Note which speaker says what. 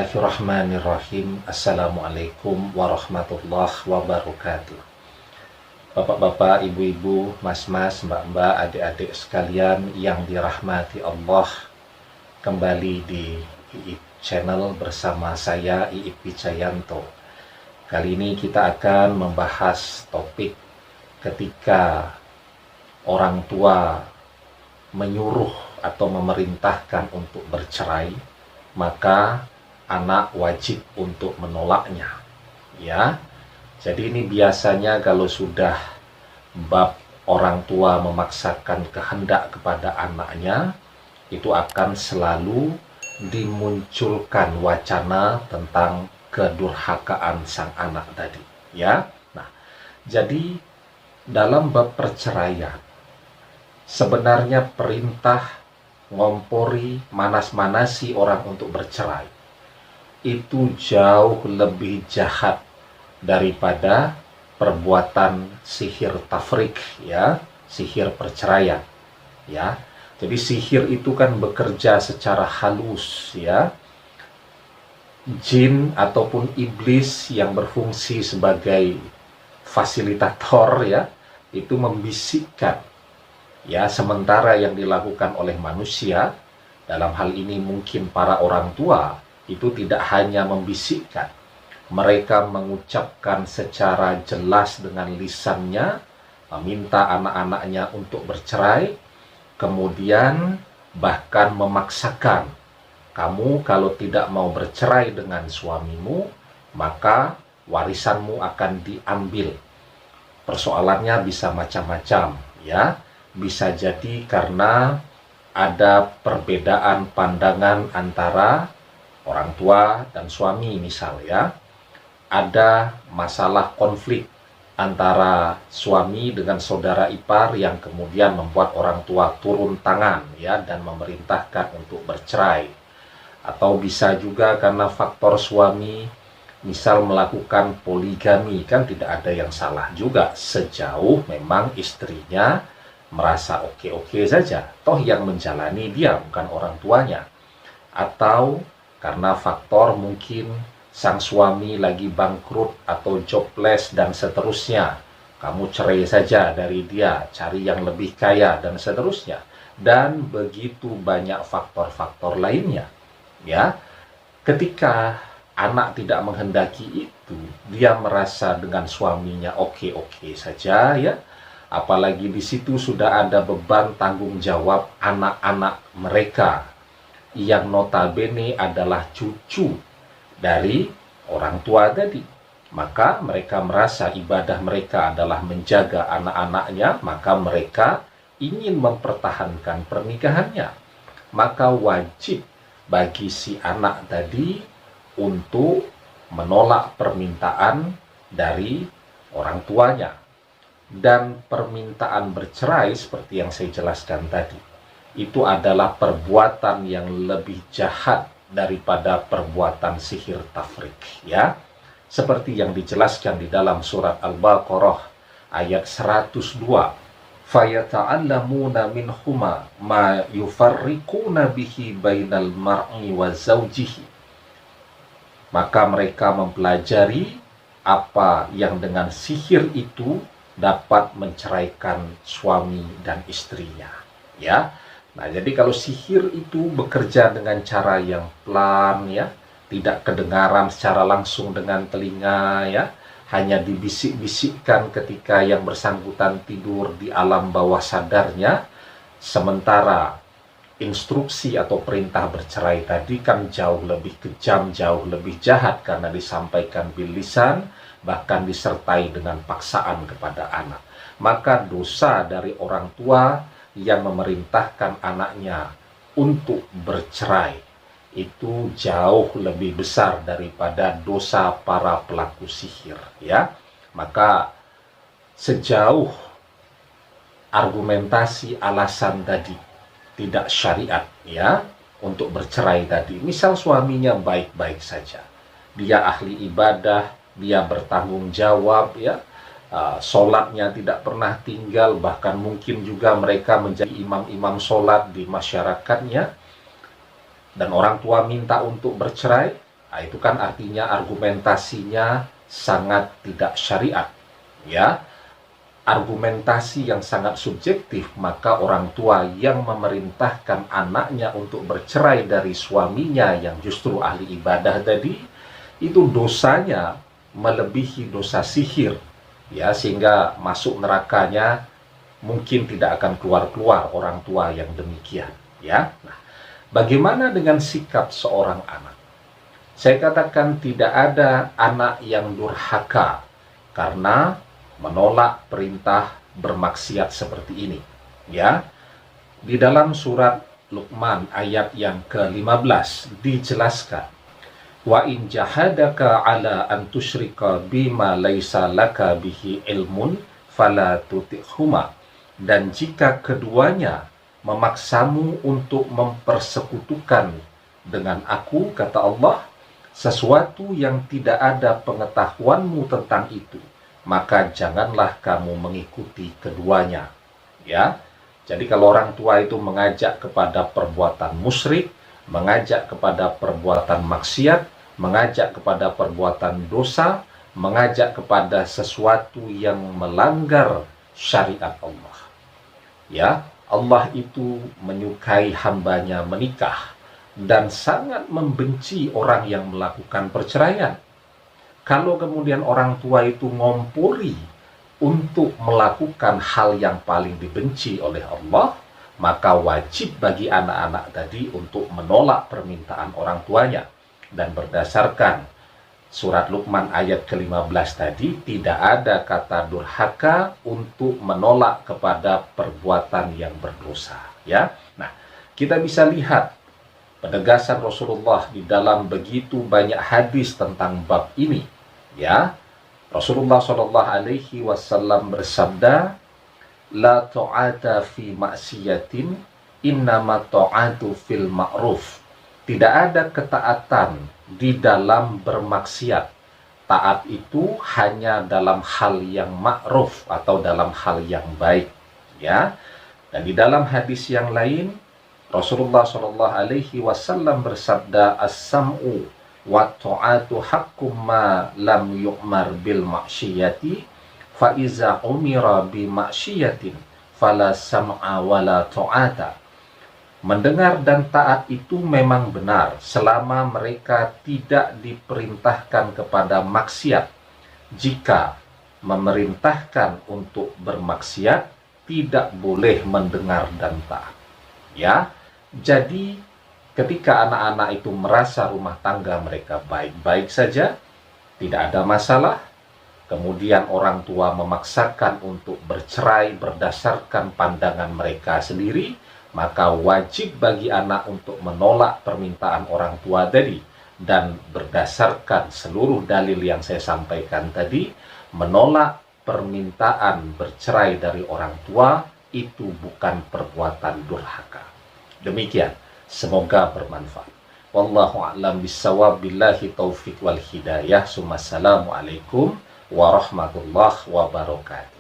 Speaker 1: Bismillahirrahmanirrahim. Assalamualaikum warahmatullahi wabarakatuh. Bapak-bapak, ibu-ibu, mas-mas, mbak-mbak, adik-adik sekalian yang dirahmati Allah, kembali di IIP Channel bersama saya Iip Wijayanto. Kali ini kita akan membahas topik ketika orang tua menyuruh atau memerintahkan untuk bercerai, maka anak wajib untuk menolaknya. Ya, jadi ini biasanya kalau sudah bab orang tua memaksakan kehendak kepada anaknya, itu akan selalu dimunculkan wacana tentang kedurhakaan sang anak tadi. Ya, nah, jadi dalam bab perceraian, sebenarnya perintah ngompori, manas-manasi orang untuk bercerai itu jauh lebih jahat daripada perbuatan sihir tafrik, ya, sihir perceraian, ya. Jadi sihir itu kan bekerja secara halus, ya. Jin ataupun iblis yang berfungsi sebagai fasilitator, ya, itu membisikkan. Ya, sementara yang dilakukan oleh manusia, dalam hal ini mungkin para orang tua, itu tidak hanya membisikkan. Mereka mengucapkan secara jelas dengan lisannya, meminta anak-anaknya untuk bercerai, kemudian bahkan memaksakan, kamu kalau tidak mau bercerai dengan suamimu, maka warisanmu akan diambil. Persoalannya bisa macam-macam, ya. Bisa jadi karena ada perbedaan pandangan antara orang tua dan suami misal, ya. Ada masalah konflik antara suami dengan saudara ipar yang kemudian membuat orang tua turun tangan, ya, dan memerintahkan untuk bercerai. Atau bisa juga karena faktor suami misal melakukan poligami, kan tidak ada yang salah juga sejauh memang istrinya merasa oke-oke saja, toh yang menjalani dia bukan orang tuanya. Atau karena faktor mungkin sang suami lagi bangkrut atau jobless dan seterusnya, kamu cerai saja dari dia, cari yang lebih kaya dan seterusnya, dan begitu banyak faktor-faktor lainnya, ya. Ketika anak tidak menghendaki itu, dia merasa dengan suaminya oke-oke saja, ya. Apalagi di situ sudah ada beban tanggung jawab anak-anak mereka yang notabene adalah cucu dari orang tua tadi. Maka mereka merasa ibadah mereka adalah menjaga anak-anaknya, maka mereka ingin mempertahankan pernikahannya. Maka wajib bagi si anak tadi untuk menolak permintaan dari orang tuanya. Dan permintaan bercerai seperti yang saya jelaskan tadi, itu adalah perbuatan yang lebih jahat daripada perbuatan sihir tafrik, ya. Seperti yang dijelaskan di dalam surat Al-Baqarah ayat 102, fayata'allamuna minhuma ma yufarriquna bihi bainal mar'i wa zawjihi. Maka mereka mempelajari apa yang dengan sihir itu dapat menceraikan suami dan istrinya, ya. Nah, jadi kalau sihir itu bekerja dengan cara yang pelan, ya, tidak kedengaran secara langsung dengan telinga, ya, hanya dibisik-bisikkan ketika yang bersangkutan tidur di alam bawah sadarnya, sementara instruksi atau perintah bercerai tadi kan jauh lebih kejam, jauh lebih jahat karena disampaikan bil lisan, bahkan disertai dengan paksaan kepada anak. Maka dosa dari orang tua yang memerintahkan anaknya untuk bercerai itu jauh lebih besar daripada dosa para pelaku sihir, ya. Maka sejauh argumentasi alasan tadi tidak syariat, ya, untuk bercerai tadi, misal suaminya baik-baik saja, dia ahli ibadah, dia bertanggung jawab, ya, sholatnya tidak pernah tinggal, bahkan mungkin juga mereka menjadi imam-imam sholat di masyarakatnya, dan orang tua minta untuk bercerai, Nah, itu kan artinya argumentasinya sangat tidak syariat, ya. Argumentasi yang sangat subjektif, maka orang tua yang memerintahkan anaknya untuk bercerai dari suaminya yang justru ahli ibadah tadi, itu dosanya melebihi dosa sihir, ya, sehingga masuk nerakanya mungkin tidak akan keluar-keluar orang tua yang demikian, ya. Nah, bagaimana dengan sikap seorang anak? Saya katakan tidak ada anak yang durhaka karena menolak perintah bermaksiat seperti ini, ya. Di dalam surat Luqman ayat yang ke-15 dijelaskan, wa in jahadaka ala an tusyrika bima laisa laka bihi ilmun fala tuti'huma. Dan jika keduanya memaksamu untuk mempersekutukan dengan aku, kata Allah, sesuatu yang tidak ada pengetahuanmu tentang itu, maka janganlah kamu mengikuti keduanya, ya. Jadi kalau orang tua itu mengajak kepada perbuatan musyrik, mengajak kepada perbuatan maksiat, mengajak kepada perbuatan dosa, mengajak kepada sesuatu yang melanggar syariat Allah, ya. Allah itu menyukai hambanya menikah dan sangat membenci orang yang melakukan perceraian. Kalau kemudian orang tua itu ngompori untuk melakukan hal yang paling dibenci oleh Allah, maka wajib bagi anak-anak tadi untuk menolak permintaan orang tuanya. Dan berdasarkan surat Luqman ayat ke-15 tadi, tidak ada kata durhaka untuk menolak kepada perbuatan yang berdosa, ya. Nah, kita bisa lihat penegasan Rasulullah di dalam begitu banyak hadis tentang bab ini, ya. Rasulullah SAW bersabda, la ta'ata fi maksiatin, innama ta'atu fil ma'ruf. Tidak ada ketaatan di dalam bermaksiat. Taat itu hanya dalam hal yang ma'ruf atau dalam hal yang baik, ya. Dan di dalam hadis yang lain, Rasulullah SAW bersabda, as-sam'u wa ta'atu haqqum ma lam yu'mar bil ma'syiyati, fa iza umira bi ma'syiyatin fala sam'a wa la ta'ata. Mendengar dan taat itu memang benar selama mereka tidak diperintahkan kepada maksiat. Jika memerintahkan untuk bermaksiat, tidak boleh mendengar dan taat, ya. Jadi ketika anak-anak itu merasa rumah tangga mereka baik-baik saja, tidak ada masalah, kemudian orang tua memaksakan untuk bercerai berdasarkan pandangan mereka sendiri, maka wajib bagi anak untuk menolak permintaan orang tua tadi. Dan berdasarkan seluruh dalil yang saya sampaikan tadi, menolak permintaan bercerai dari orang tua itu bukan perbuatan durhaka. Demikian, semoga bermanfaat. Wallahu a'lam bissawab, billahi taufiq wal hidayah. Assalamualaikum warahmatullahi wabarakatuh.